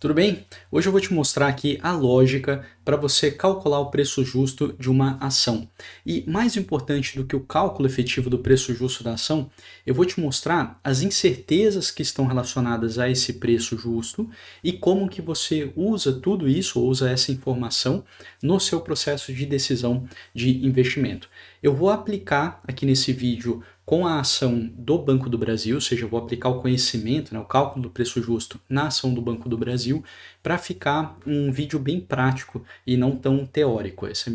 Tudo bem? Hoje eu vou te mostrar aqui a lógica para você calcular o preço justo de uma ação. E mais importante do que o cálculo efetivo do preço justo da ação, eu vou te mostrar as incertezas que estão relacionadas a esse preço justo e como que você usa tudo isso, ou usa essa informação no seu processo de decisão de investimento. Eu vou aplicar aqui nesse vídeo com a ação do Banco do Brasil, ou seja, eu vou aplicar o conhecimento, né, o cálculo do preço justo na ação do Banco do Brasil, para ficar um vídeo bem prático e não tão teórico. Essa é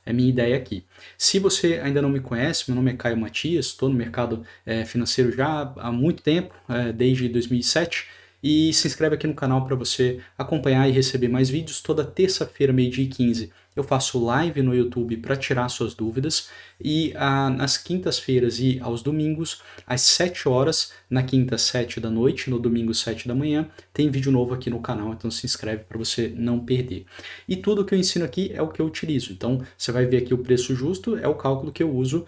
a minha ideia aqui. Se você ainda não me conhece, meu nome é Caio Matias, estou no mercado financeiro já há muito tempo, desde 2007, e se inscreve aqui no canal para você acompanhar e receber mais vídeos. Toda terça-feira, meio-dia e 15, eu faço live no YouTube para tirar suas dúvidas e nas quintas-feiras e aos domingos, às 7 horas, na quinta 7 da noite, no domingo 7 da manhã, tem vídeo novo aqui no canal, então se inscreve para você não perder. E tudo que eu ensino aqui é o que eu utilizo, então você vai ver aqui o preço justo, é o cálculo que eu uso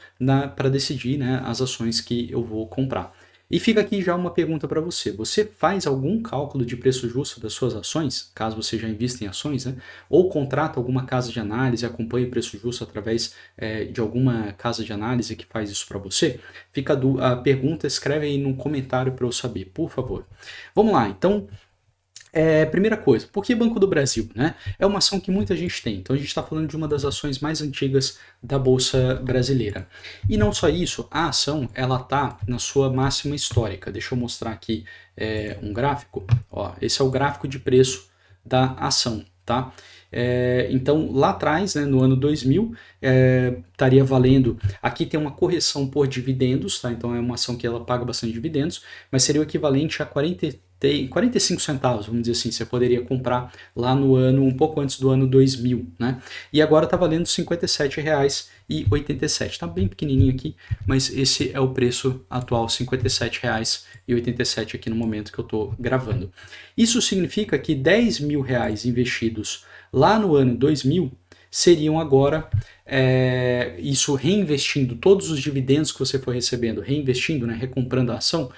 para decidir, né, as ações que eu vou comprar. E fica aqui já uma pergunta para você. Você faz algum cálculo de preço justo das suas ações, caso você já invista em ações, né? Ou contrata alguma casa de análise, acompanha o preço justo através de alguma casa de análise que faz isso para você? Fica a pergunta, escreve aí no comentário para eu saber, por favor. Vamos lá, então. Primeira coisa, por que Banco do Brasil? Né? É uma ação que muita gente tem, então a gente está falando de uma das ações mais antigas da Bolsa Brasileira. E não só isso, a ação ela está na sua máxima histórica. Deixa eu mostrar aqui um gráfico. Ó, esse é o gráfico de preço da ação. Tá? Então lá atrás, né, no ano 2000, estaria valendo, aqui tem uma correção por dividendos, tá? Então é uma ação que ela paga bastante dividendos, mas seria o equivalente a 45 centavos, vamos dizer assim, você poderia comprar lá no ano, um pouco antes do ano 2000, né? E agora está valendo R$ 57,87. Está bem pequenininho aqui, mas esse é o preço atual, R$ 57,87 aqui no momento que eu estou gravando. Isso significa que R$ 10.000 investidos lá no ano 2000 seriam agora, isso reinvestindo todos os dividendos que você foi recebendo, reinvestindo, né, recomprando a ação,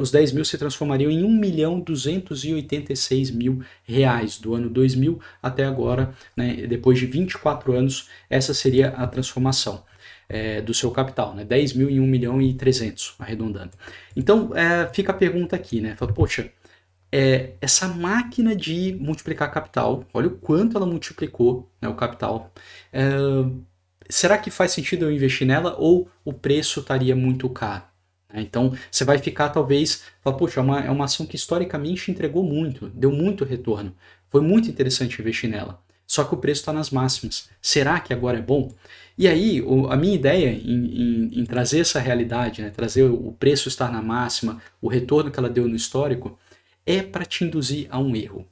os 10 mil se transformariam em R$ 1.286.000 do ano 2000 até agora, né, depois de 24 anos, essa seria a transformação do seu capital, né, 10 mil em 1.300.000, arredondando. Então, fica a pergunta aqui, né, fala, poxa, essa máquina de multiplicar capital, olha o quanto ela multiplicou, né, o capital, será que faz sentido eu investir nela ou o preço estaria muito caro? Então você vai ficar talvez, fala, poxa, é uma ação que historicamente entregou muito, deu muito retorno, foi muito interessante investir nela, só que o preço está nas máximas, será que agora é bom? E aí a minha ideia em trazer essa realidade, né, trazer o preço estar na máxima, o retorno que ela deu no histórico, é para te induzir a um erro.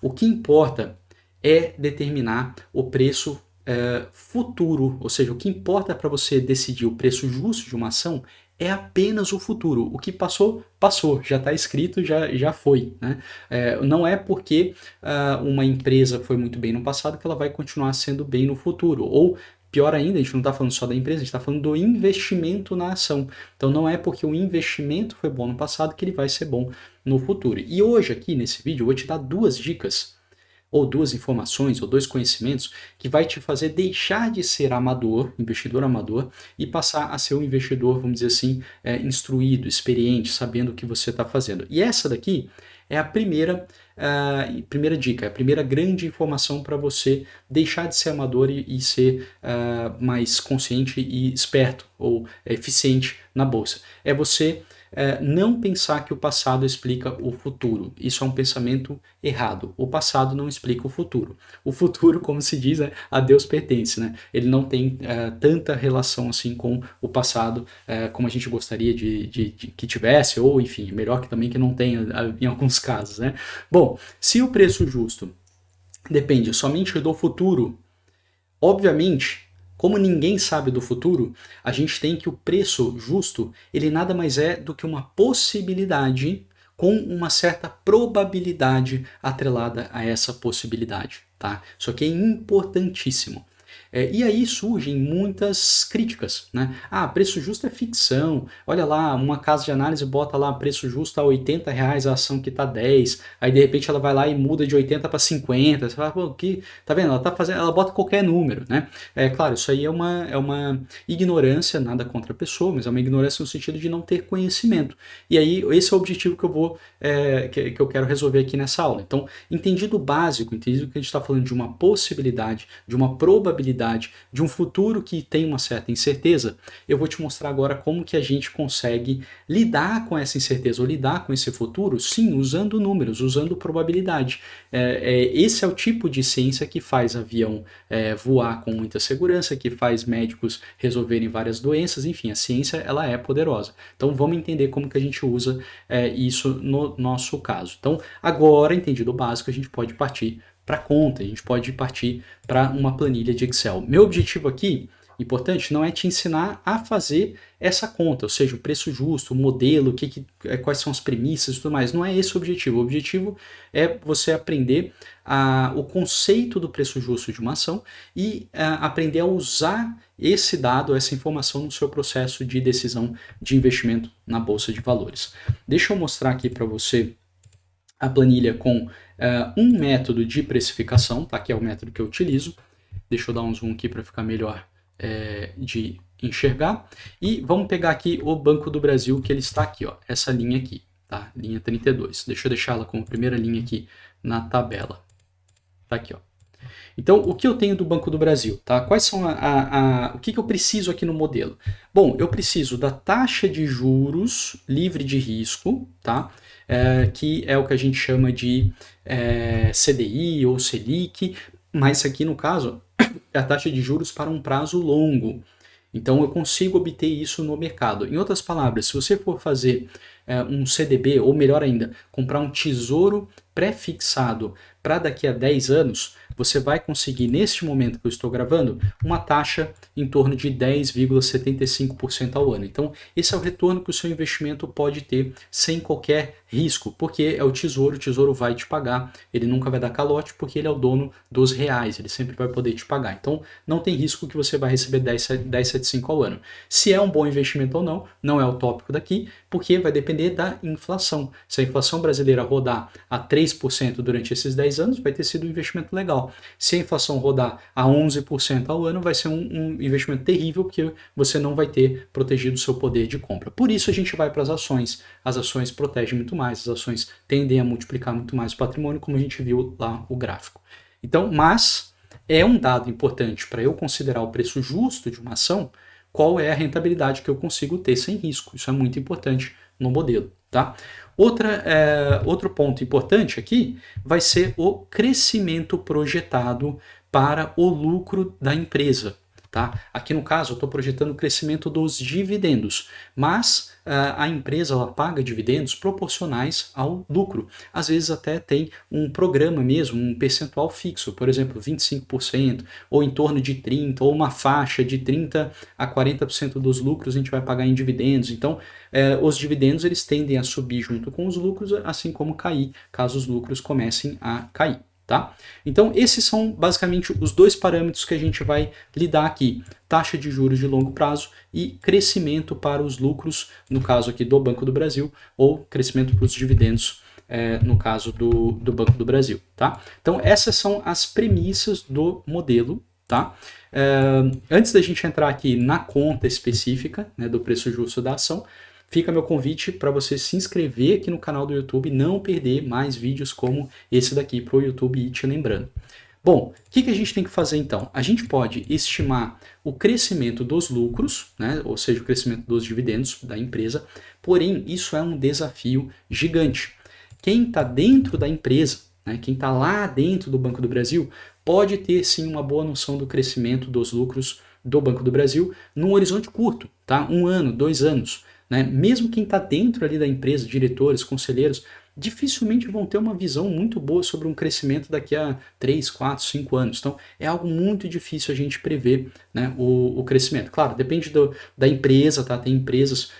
O que importa é determinar o preço futuro, ou seja, o que importa para você decidir o preço justo de uma ação é apenas o futuro. O que passou, passou, já está escrito, já foi. Né? Não é porque uma empresa foi muito bem no passado que ela vai continuar sendo bem no futuro. Ou, pior ainda, a gente não está falando só da empresa, a gente está falando do investimento na ação. Então não é porque o investimento foi bom no passado que ele vai ser bom no futuro. E hoje aqui nesse vídeo eu vou te dar duas dicas ou duas informações, ou dois conhecimentos, que vai te fazer deixar de ser amador, investidor amador, e passar a ser um investidor, vamos dizer assim, instruído, experiente, sabendo o que você está fazendo. E essa daqui é a primeira dica, a primeira grande informação para você deixar de ser amador e ser mais consciente e esperto, ou eficiente na bolsa. É você não pensar que o passado explica o futuro. Isso é um pensamento errado. O passado não explica o futuro. O futuro, como se diz, a Deus pertence. Né? Ele não tem tanta relação assim com o passado como a gente gostaria de que tivesse, ou enfim, melhor que também que não tenha em alguns casos. Né? Bom, se o preço justo depende somente do futuro, obviamente, como ninguém sabe do futuro, a gente tem que o preço justo, ele nada mais é do que uma possibilidade com uma certa probabilidade atrelada a essa possibilidade, tá? Isso aqui é importantíssimo. E aí surgem muitas críticas, né? Ah, preço justo é ficção. Olha lá, uma casa de análise bota lá preço justo a R$ 80 a ação que tá 10. Aí de repente ela vai lá e muda de 80 para 50. Você fala, pô, que tá vendo? Ela tá fazendo, ela bota qualquer número, né? É claro, isso aí é uma ignorância, nada contra a pessoa, mas é uma ignorância no sentido de não ter conhecimento. E aí esse é o objetivo que eu vou que eu quero resolver aqui nessa aula. Então, entendido o básico, entendido que a gente está falando de uma possibilidade, de uma probabilidade, de um futuro que tem uma certa incerteza, eu vou te mostrar agora como que a gente consegue lidar com essa incerteza ou lidar com esse futuro, sim, usando números, usando probabilidade. Esse é o tipo de ciência que faz avião voar com muita segurança, que faz médicos resolverem várias doenças, enfim, a ciência ela é poderosa. Então vamos entender como que a gente usa isso no nosso caso. Então agora, entendido o básico, a gente pode partir para conta, a gente pode partir para uma planilha de Excel. Meu objetivo aqui, importante, não é te ensinar a fazer essa conta, ou seja, o preço justo, o modelo, quais são as premissas e tudo mais. Não é esse o objetivo. O objetivo é você aprender o conceito do preço justo de uma ação e aprender a usar esse dado, essa informação no seu processo de decisão de investimento na Bolsa de Valores. Deixa eu mostrar aqui para você a planilha com um método de precificação, tá? Que é o método que eu utilizo. Deixa eu dar um zoom aqui para ficar melhor de enxergar. E vamos pegar aqui o Banco do Brasil, que ele está aqui, ó, essa linha aqui, tá? Linha 32. Deixa eu deixá-la como primeira linha aqui na tabela. Tá aqui, ó. Então, o que eu tenho do Banco do Brasil, tá? Quais são o que eu preciso aqui no modelo? Bom, eu preciso da taxa de juros livre de risco, tá? Que é o que a gente chama de CDI ou Selic, mas aqui no caso é a taxa de juros para um prazo longo. Então eu consigo obter isso no mercado. Em outras palavras, se você for fazer um CDB, ou melhor ainda, comprar um tesouro pré-fixado para daqui a 10 anos, você vai conseguir, neste momento que eu estou gravando, uma taxa em torno de 10,75% ao ano. Então, esse é o retorno que o seu investimento pode ter sem qualquer risco, porque é o tesouro vai te pagar, ele nunca vai dar calote, porque ele é o dono dos reais, ele sempre vai poder te pagar. Então, não tem risco que você vai receber 10,75 ao ano. Se é um bom investimento ou não, não é o tópico daqui, porque vai depender da inflação. Se a inflação brasileira rodar a 3% durante esses 10 anos, vai ter sido um investimento legal. Se a inflação rodar a 11% ao ano, vai ser um investimento terrível, porque você não vai ter protegido o seu poder de compra. Por isso a gente vai para as ações. As ações protegem muito mais, as ações tendem a multiplicar muito mais o patrimônio, como a gente viu lá o gráfico. Então, mas é um dado importante para eu considerar o preço justo de uma ação, qual é a rentabilidade que eu consigo ter sem risco. Isso é muito importante no modelo, tá? Outro ponto importante aqui vai ser o crescimento projetado para o lucro da empresa. Tá? Aqui no caso eu estou projetando o crescimento dos dividendos, mas a empresa ela paga dividendos proporcionais ao lucro. Às vezes até tem um programa mesmo, um percentual fixo, por exemplo, 25%, ou em torno de 30%, ou uma faixa de 30% a 40% dos lucros a gente vai pagar em dividendos. Então, os dividendos eles tendem a subir junto com os lucros, assim como cair, caso os lucros comecem a cair. Tá? Então, esses são basicamente os dois parâmetros que a gente vai lidar aqui: taxa de juros de longo prazo e crescimento para os lucros, no caso aqui do Banco do Brasil, ou crescimento para os dividendos, no caso do Banco do Brasil. Tá? Então, essas são as premissas do modelo. Tá? Antes da gente entrar aqui na conta específica, né, do preço justo da ação, fica meu convite para você se inscrever aqui no canal do YouTube e não perder mais vídeos como esse daqui para o YouTube ir te lembrando. Bom, o que a gente tem que fazer então? A gente pode estimar o crescimento dos lucros, né, ou seja, o crescimento dos dividendos da empresa, porém isso é um desafio gigante. Quem está dentro da empresa, né, quem está lá dentro do Banco do Brasil, pode ter sim uma boa noção do crescimento dos lucros do Banco do Brasil num horizonte curto, tá? 1 ano, 2 anos. Né? Mesmo quem está dentro ali da empresa, diretores, conselheiros, dificilmente vão ter uma visão muito boa sobre um crescimento daqui a 3, 4, 5 anos. Então, é algo muito difícil a gente prever, né, o crescimento. Claro, depende da empresa, tá? Tem empresas,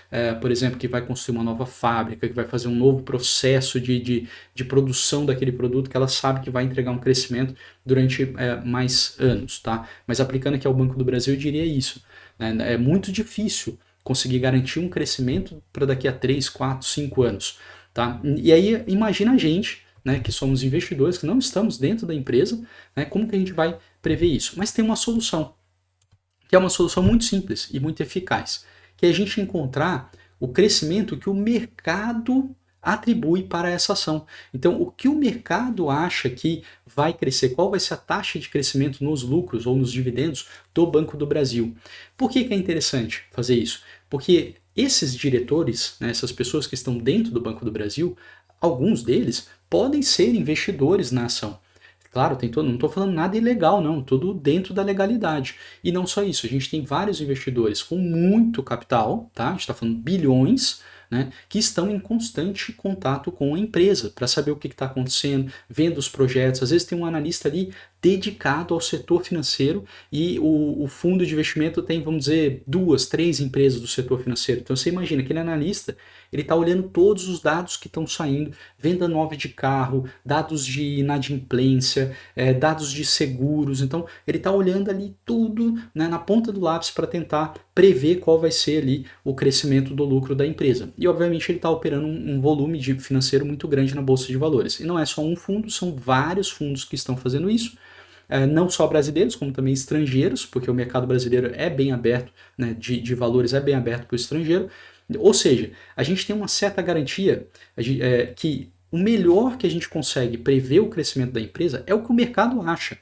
por exemplo, que vai construir uma nova fábrica, que vai fazer um novo processo de produção daquele produto, que ela sabe que vai entregar um crescimento durante mais anos, tá? Mas aplicando aqui ao Banco do Brasil, eu diria isso, né? É muito difícil conseguir garantir um crescimento para daqui a 3, 4, 5 anos. Tá? E aí imagina a gente, né, que somos investidores, que não estamos dentro da empresa, né, como que a gente vai prever isso? Mas tem uma solução, que é uma solução muito simples e muito eficaz, que é a gente encontrar o crescimento que o mercado atribui para essa ação. Então, o que o mercado acha que vai crescer, qual vai ser a taxa de crescimento nos lucros ou nos dividendos do Banco do Brasil. Por que é interessante fazer isso? Porque esses diretores, né, essas pessoas que estão dentro do Banco do Brasil, alguns deles podem ser investidores na ação. Claro, não estou falando nada ilegal, não, tudo dentro da legalidade. E não só isso, a gente tem vários investidores com muito capital, tá? A gente está falando bilhões, né, que estão em constante contato com a empresa para saber o que está acontecendo, vendo os projetos. Às vezes tem um analista ali dedicado ao setor financeiro e o fundo de investimento tem, vamos dizer, 2, 3 empresas do setor financeiro. Então você imagina, aquele analista, ele está olhando todos os dados que estão saindo, venda nova de carro, dados de inadimplência, dados de seguros. Então ele está olhando ali tudo, né, na ponta do lápis para tentar prever qual vai ser ali o crescimento do lucro da empresa. E obviamente ele está operando um volume financeiro muito grande na Bolsa de Valores. E não é só um fundo, são vários fundos que estão fazendo isso. Não só brasileiros, como também estrangeiros, porque o mercado brasileiro é bem aberto, né, de valores é bem aberto para o estrangeiro. Ou seja, a gente tem uma certa garantia que o melhor que a gente consegue prever o crescimento da empresa é o que o mercado acha.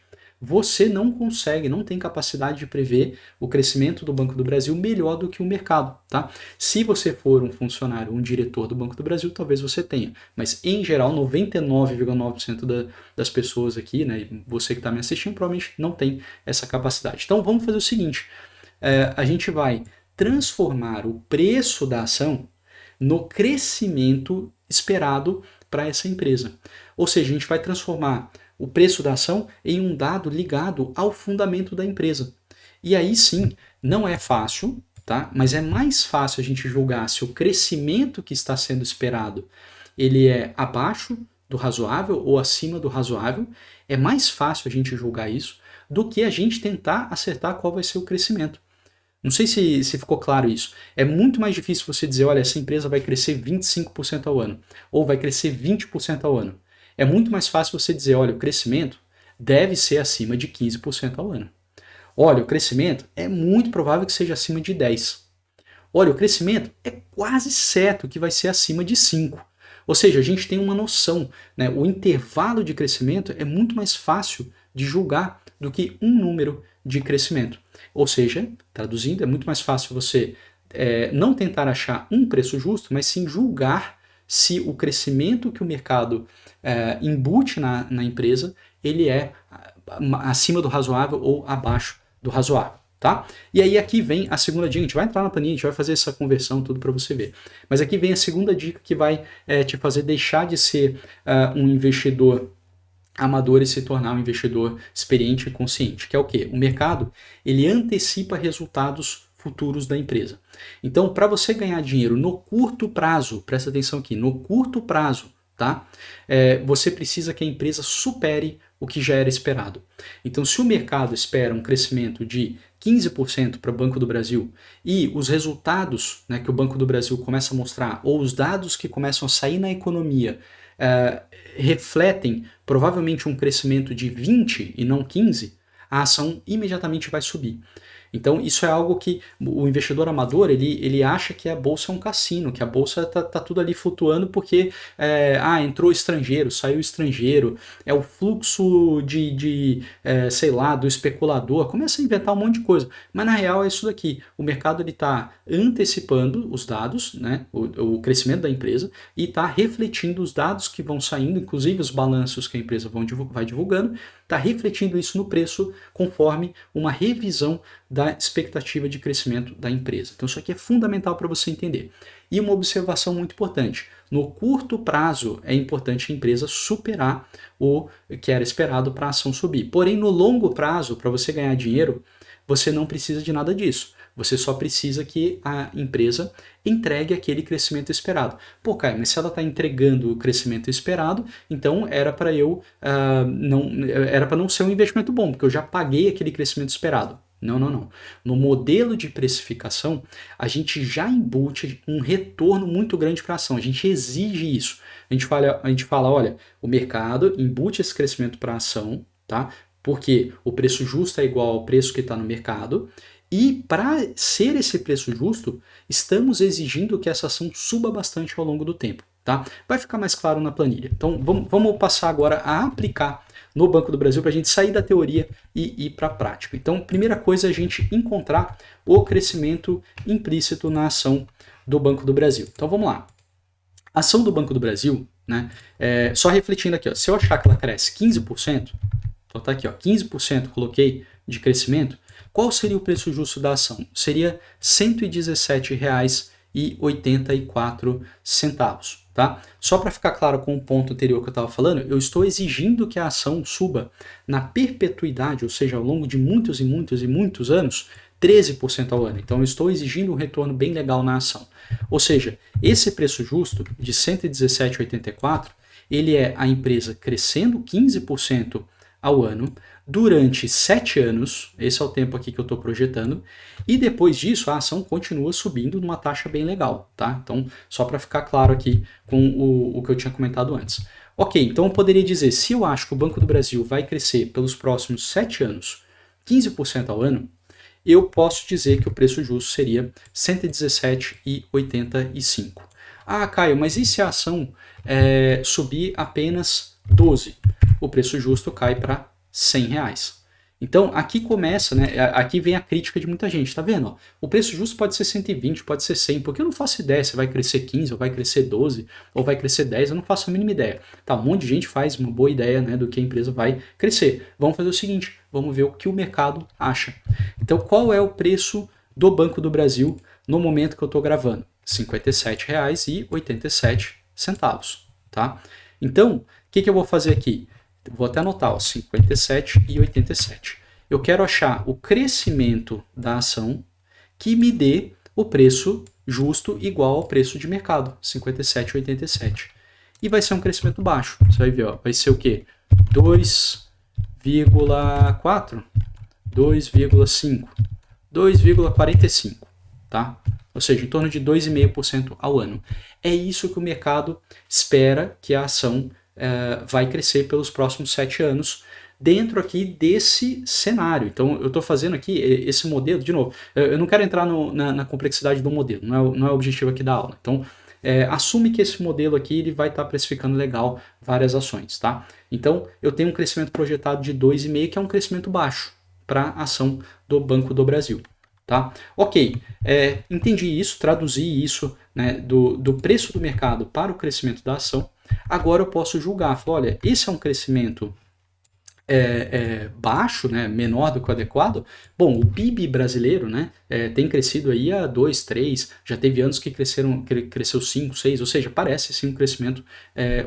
Você não consegue, não tem capacidade de prever o crescimento do Banco do Brasil melhor do que o mercado, tá? Se você for um funcionário, um diretor do Banco do Brasil, talvez você tenha, mas em geral 99,9% das pessoas aqui, né, você que está me assistindo, provavelmente não tem essa capacidade. Então vamos fazer o seguinte, a gente vai transformar o preço da ação no crescimento esperado para essa empresa. Ou seja, a gente vai transformar o preço da ação em um dado ligado ao fundamento da empresa. E aí sim, não é fácil, tá? Mas é mais fácil a gente julgar se o crescimento que está sendo esperado ele é abaixo do razoável ou acima do razoável. É mais fácil a gente julgar isso do que a gente tentar acertar qual vai ser o crescimento. Não sei se ficou claro isso. É muito mais difícil você dizer, olha, essa empresa vai crescer 25% ao ano, ou vai crescer 20% ao ano. É muito mais fácil você dizer, olha, o crescimento deve ser acima de 15% ao ano. Olha, o crescimento é muito provável que seja acima de 10%. Olha, o crescimento é quase certo que vai ser acima de 5%. Ou seja, a gente tem uma noção, né? O intervalo de crescimento é muito mais fácil de julgar do que um número de crescimento. Ou seja, traduzindo, é muito mais fácil você não tentar achar um preço justo, mas sim julgar se o crescimento que o mercado embute na empresa, ele é acima do razoável ou abaixo do razoável. Tá? E aí aqui vem a segunda dica, a gente vai entrar na planilha, a gente vai fazer essa conversão tudo para você ver. Mas aqui vem a segunda dica que vai te fazer deixar de ser um investidor amador e se tornar um investidor experiente e consciente, que é o quê? O mercado, ele antecipa resultados futuros da empresa. Então, para você ganhar dinheiro no curto prazo, presta atenção aqui, no curto prazo, tá? Você precisa que a empresa supere o que já era esperado. Então, se o mercado espera um crescimento de 15% para o Banco do Brasil e os resultados, né, que o Banco do Brasil começa a mostrar, ou os dados que começam a sair na economia, refletem provavelmente um crescimento de 20 e não 15, a ação imediatamente vai subir. Então isso é algo que o investidor amador ele acha que a bolsa é um cassino, que a bolsa está tudo ali flutuando porque entrou estrangeiro, saiu estrangeiro, é o fluxo sei lá, do especulador, começa a inventar um monte de coisa, mas na real é isso daqui, o mercado está antecipando os dados, né, o crescimento da empresa e está refletindo os dados que vão saindo, inclusive os balanços que a empresa vai divulgando, está refletindo isso no preço conforme uma revisão da expectativa de crescimento da empresa. Então isso aqui é fundamental para você entender. E uma observação muito importante, no curto prazo é importante a empresa superar o que era esperado para a ação subir. Porém, no longo prazo, para você ganhar dinheiro, você não precisa de nada disso. Você só precisa que a empresa entregue aquele crescimento esperado. Pô, Caio, mas se ela está entregando o crescimento esperado, então era para não ser um investimento bom, porque eu já paguei aquele crescimento esperado. Não, não, não. No modelo de precificação, a gente já embute um retorno muito grande para a ação. A gente exige isso. A gente fala, olha, o mercado embute esse crescimento para a ação, tá? Porque o preço justo é igual ao preço que está no mercado. E para ser esse preço justo, estamos exigindo que essa ação suba bastante ao longo do tempo, tá? Vai ficar mais claro na planilha. Então vamos passar agora a aplicar no Banco do Brasil para a gente sair da teoria e ir para a prática. Então, primeira coisa é a gente encontrar o crescimento implícito na ação do Banco do Brasil. Então vamos lá. A ação do Banco do Brasil, né? Só refletindo aqui, ó, se eu achar que ela cresce 15%, então tá aqui, ó, 15% coloquei de crescimento, qual seria o preço justo da ação? Seria R$ 117,84, tá? Só para ficar claro com o ponto anterior que eu estava falando, eu estou exigindo que a ação suba na perpetuidade, ou seja, ao longo de muitos e muitos e muitos anos, 13% ao ano. Então eu estou exigindo um retorno bem legal na ação. Ou seja, esse preço justo de 117,84, ele é a empresa crescendo 15% ao ano, durante 7 anos, esse é o tempo aqui que eu estou projetando, e depois disso a ação continua subindo numa taxa bem legal, tá? Então, só para ficar claro aqui com o que eu tinha comentado antes. Ok, então eu poderia dizer, se eu acho que o Banco do Brasil vai crescer pelos próximos 7 anos 15% ao ano, eu posso dizer que o preço justo seria R$ 117,85. Ah, Caio, mas e se a ação subir apenas 12? O preço justo cai para R$ 100. Então, aqui começa, né? Aqui vem a crítica de muita gente, tá vendo? Ó, o preço justo pode ser 120, pode ser 100, porque eu não faço ideia se vai crescer 15, ou vai crescer 12, ou vai crescer 10, eu não faço a mínima ideia. Tá, um monte de gente faz uma boa ideia, né, do que a empresa vai crescer. Vamos fazer o seguinte, vamos ver o que o mercado acha. Então, qual é o preço do Banco do Brasil no momento que eu estou gravando? R$ 57,87, tá? Então, o que eu vou fazer aqui? Vou até anotar, 57,87. Eu quero achar o crescimento da ação que me dê o preço justo igual ao preço de mercado, 57,87. E vai ser um crescimento baixo. Você vai ver, ó, vai ser o quê? 2,4, 2,5, 2,45, tá? Ou seja, em torno de 2,5% ao ano. É isso que o mercado espera que a ação vai crescer pelos próximos 7 anos dentro aqui desse cenário. Então eu estou fazendo aqui esse modelo, de novo, eu não quero entrar na complexidade do modelo, não é o objetivo aqui da aula. Então assume que esse modelo aqui ele vai estar precificando legal várias ações, tá? Então eu tenho um crescimento projetado de 2,5, que é um crescimento baixo para a ação do Banco do Brasil. Tá? Ok, entendi isso, traduzi isso, né, do preço do mercado para o crescimento da ação. Agora eu posso julgar, falar, olha, esse é um crescimento baixo, né, menor do que o adequado. Bom, o PIB brasileiro, né, tem crescido aí a 2, 3, já teve anos que cresceu 5, 6, ou seja, parece sim um crescimento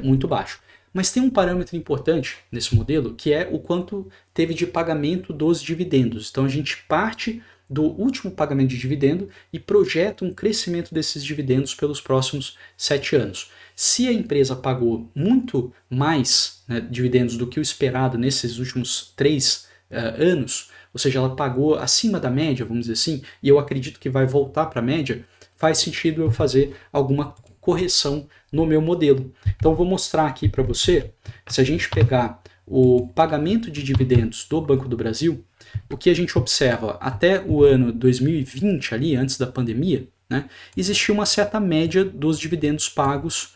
muito baixo. Mas tem um parâmetro importante nesse modelo, que é o quanto teve de pagamento dos dividendos. Então a gente parte do último pagamento de dividendo e projeta um crescimento desses dividendos pelos próximos 7 anos. Se a empresa pagou muito mais, né, dividendos do que o esperado nesses últimos 3 anos, ou seja, ela pagou acima da média, vamos dizer assim, e eu acredito que vai voltar para a média, faz sentido eu fazer alguma correção no meu modelo. Então vou mostrar aqui para você, se a gente pegar o pagamento de dividendos do Banco do Brasil, o que a gente observa até o ano 2020, ali antes da pandemia, né, existia uma certa média dos dividendos pagos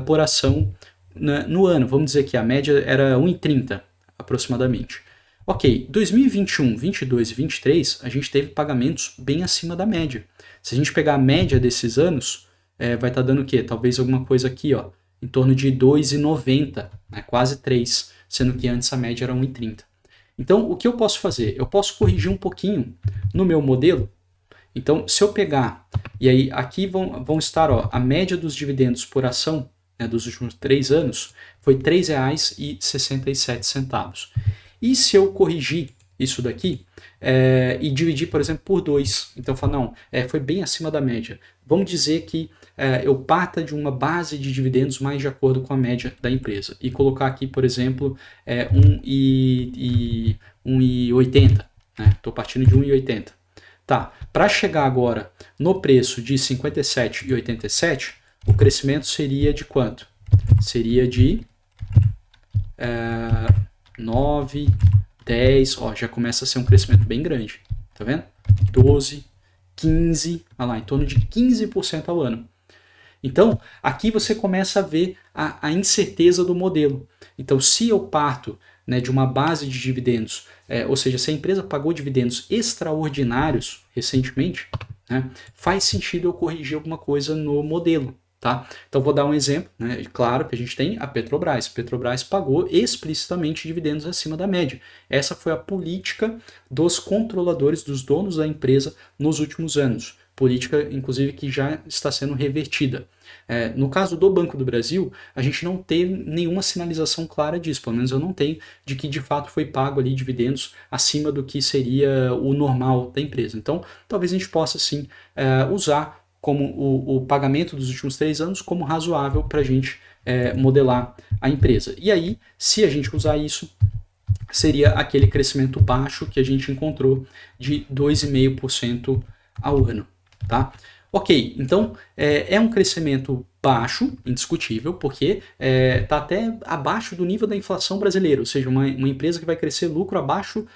por ação no ano. Vamos dizer que a média era 1,30 aproximadamente. Ok, 2021, 22 e 23, a gente teve pagamentos bem acima da média. Se a gente pegar a média desses anos, vai estar dando o quê? Talvez alguma coisa aqui, ó, em torno de 2,90, né, quase 3, sendo que antes a média era 1,30. Então, o que eu posso fazer? Eu posso corrigir um pouquinho no meu modelo, então se eu pegar, e aí aqui vão estar a média dos dividendos por ação, né, dos últimos 3 anos, foi R$ 3,67. E se eu corrigir isso daqui e dividir, por exemplo, por 2, então eu falo, não, foi bem acima da média. Vamos dizer que eu parta de uma base de dividendos mais de acordo com a média da empresa e colocar aqui, por exemplo, 1,80, né? Estou partindo de 1,80. Tá, para chegar agora no preço de 57,87, o crescimento seria de quanto? Seria de 9, 10, já começa a ser um crescimento bem grande, tá vendo? 12, 15, olha lá, em torno de 15% ao ano. Então, aqui você começa a ver a incerteza do modelo. Então, se eu parto, né, de uma base de dividendos, ou seja, se a empresa pagou dividendos extraordinários recentemente, né, faz sentido eu corrigir alguma coisa no modelo. Tá? Então vou dar um exemplo, né? Claro que a gente tem a Petrobras. Petrobras pagou explicitamente dividendos acima da média. Essa foi a política dos controladores, dos donos da empresa nos últimos anos. Política, inclusive, que já está sendo revertida. No caso do Banco do Brasil, a gente não tem nenhuma sinalização clara disso, pelo menos eu não tenho, de que de fato foi pago ali dividendos acima do que seria o normal da empresa. Então, talvez a gente possa sim usar como o pagamento dos últimos 3 anos como razoável para a gente modelar a empresa. E aí, se a gente usar isso, seria aquele crescimento baixo que a gente encontrou de 2,5% ao ano. Tá? Ok, então é um crescimento baixo, indiscutível, porque está até abaixo do nível da inflação brasileira, ou seja, uma empresa que vai crescer lucro abaixo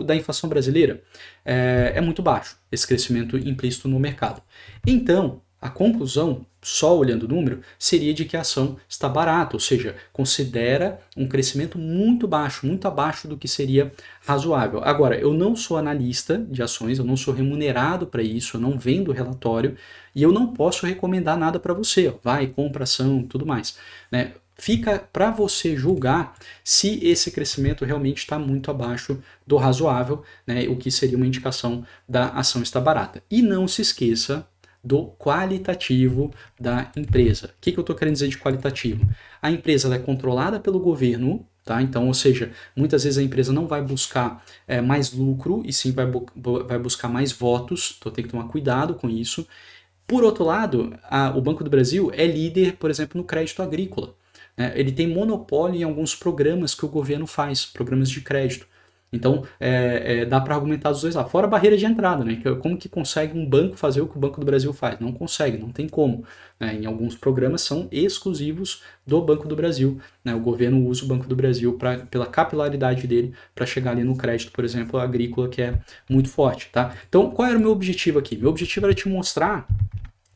da inflação brasileira é muito baixo, esse crescimento implícito no mercado. Então, a conclusão, só olhando o número, seria de que a ação está barata, ou seja, considera um crescimento muito baixo, muito abaixo do que seria razoável. Agora, eu não sou analista de ações, eu não sou remunerado para isso, eu não vendo relatório e eu não posso recomendar nada para você. Vai, compra ação, tudo mais, né? Fica para você julgar se esse crescimento realmente está muito abaixo do razoável, né? O que seria uma indicação da ação estar barata. E não se esqueça do qualitativo da empresa. O que eu estou querendo dizer de qualitativo? A empresa é controlada pelo governo, tá? Então, ou seja, muitas vezes a empresa não vai buscar mais lucro e sim vai buscar mais votos, então tem que tomar cuidado com isso. Por outro lado, o Banco do Brasil é líder, por exemplo, no crédito agrícola. Ele tem monopólio em alguns programas que o governo faz, programas de crédito. Então, dá para argumentar dos dois lados. Fora a barreira de entrada, né? Como que consegue um banco fazer o que o Banco do Brasil faz? Não consegue, não tem como. Né? Em alguns programas são exclusivos do Banco do Brasil. Né? O governo usa o Banco do Brasil pela capilaridade dele para chegar ali no crédito, por exemplo, agrícola, que é muito forte. Tá? Então, qual era o meu objetivo aqui? Meu objetivo era te mostrar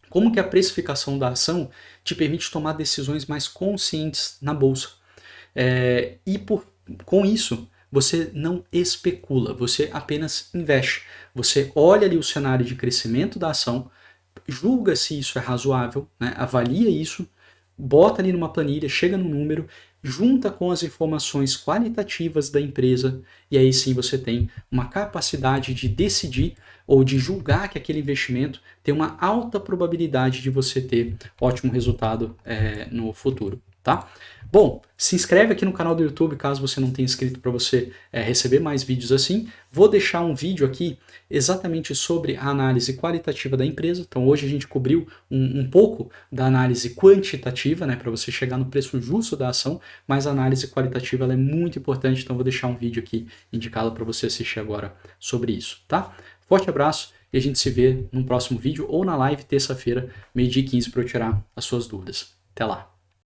como que a precificação da ação te permite tomar decisões mais conscientes na bolsa. Com isso, você não especula, você apenas investe. Você olha ali o cenário de crescimento da ação, julga se isso é razoável, né? Avalia isso, bota ali numa planilha, chega no número, junta com as informações qualitativas da empresa e aí sim você tem uma capacidade de decidir ou de julgar que aquele investimento tem uma alta probabilidade de você ter ótimo resultado no futuro. Tá? Bom, se inscreve aqui no canal do YouTube caso você não tenha inscrito para você receber mais vídeos assim. Vou deixar um vídeo aqui exatamente sobre a análise qualitativa da empresa. Então hoje a gente cobriu um pouco da análise quantitativa, né, para você chegar no preço justo da ação, mas a análise qualitativa ela é muito importante, então vou deixar um vídeo aqui indicado para você assistir agora sobre isso. Tá? Forte abraço e a gente se vê no próximo vídeo ou na live terça-feira, 12h15, para eu tirar as suas dúvidas. Até lá!